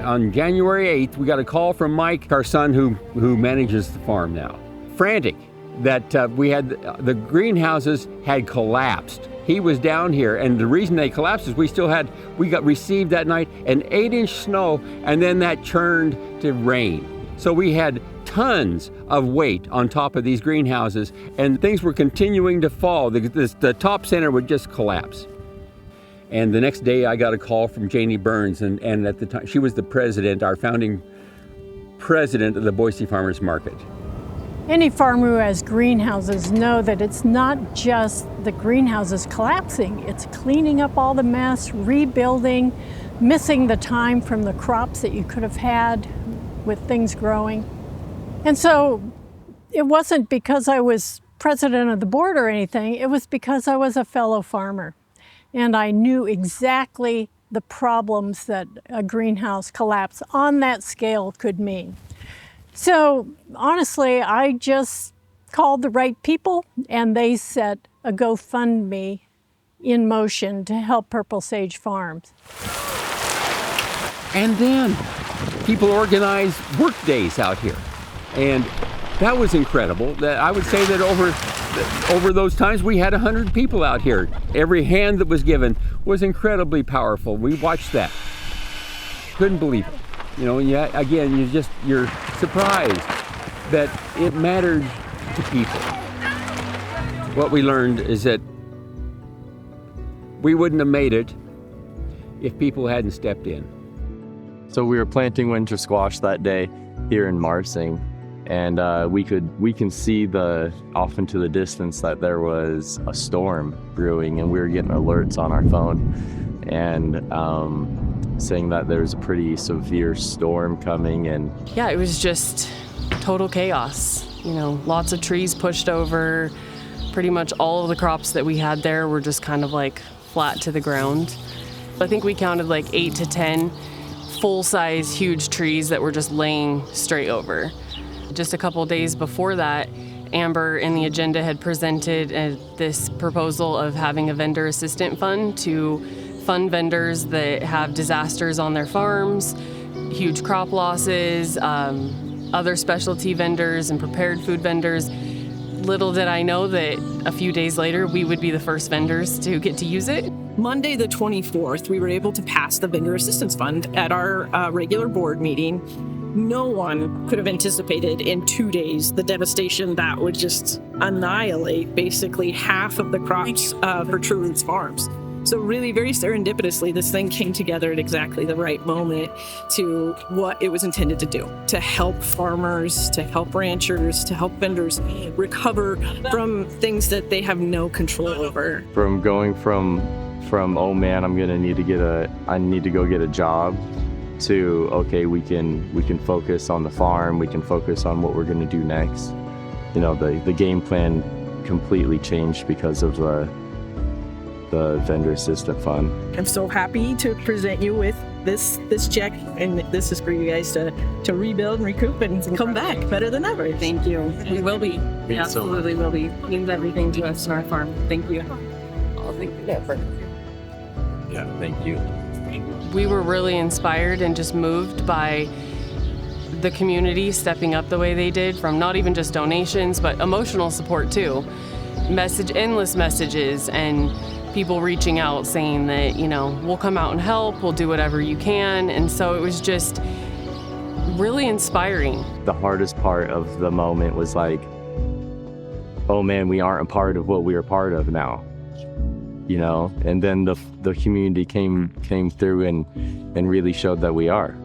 On January 8th, we got a call from Mike, our son, who manages the farm now. Frantic that we had the greenhouses had collapsed. He was down here, and the reason they collapsed is we got received that night an 8-inch snow, and then that churned to rain. So we had tons of weight on top of these greenhouses, and things were continuing to fall. The top center would just collapse. And the next day I got a call from Janie Burns, and at the time she was the president, our founding president of the Boise Farmers Market. Any farmer who has greenhouses know that it's not just the greenhouses collapsing, it's cleaning up all the mess, rebuilding, missing the time from the crops that you could have had with things growing. And so it wasn't because I was president of the board or anything, it was because I was a fellow farmer. And I knew exactly the problems that a greenhouse collapse on that scale could mean. So honestly, I just called the right people, and they set a GoFundMe in motion to help Purple Sage Farms. And then people organized work days out here. And that was incredible. I would say that over those times we had 100 people out here. Every hand that was given was incredibly powerful. We watched that. Couldn't believe it. Yeah, again, you're surprised that it mattered to people. What we learned is that we wouldn't have made it if people hadn't stepped in. So we were planting winter squash that day here in Marsing, and we can see off into the distance that there was a storm brewing, and we were getting alerts on our phone and saying that there's a pretty severe storm coming. And yeah, it was just total chaos. Lots of trees pushed over. Pretty much all of the crops that we had there were just kind of like flat to the ground. I think we counted like 8 to 10 full-size huge trees that were just laying straight over. Just a couple days before that, Amber in the agenda had presented this proposal of having a vendor assistant fund to fund vendors that have disasters on their farms, huge crop losses, other specialty vendors and prepared food vendors. Little did I know that a few days later we would be the first vendors to get to use it. Monday the 24th, we were able to pass the Vendor Assistance Fund at our regular board meeting. No one could have anticipated in 2 days the devastation that would just annihilate basically half of the crops for True Roots Farms. So really, very serendipitously, this thing came together at exactly the right moment to what it was intended to do, to help farmers, to help ranchers, to help vendors recover from things that they have no control over. From going from oh man, I need to go get a job, to okay, we can focus on the farm, we can focus on what we're going to do next. The game plan completely changed because of the Vendor Assistant Fund. I'm so happy to present you with this check, and this is for you guys to rebuild and recoup and come back better than ever. Thank you. We will be. We absolutely will be. It means everything to us and our farm. Thank you. Oh, thank you. Yeah, thank you. We were really inspired and just moved by the community stepping up the way they did, from not even just donations, but emotional support too. Endless messages and people reaching out saying that, we'll come out and help, we'll do whatever you can. And so it was just really inspiring. The hardest part of the moment was like, oh man, we aren't a part of what we are part of now. And then the community came through and really showed that we are.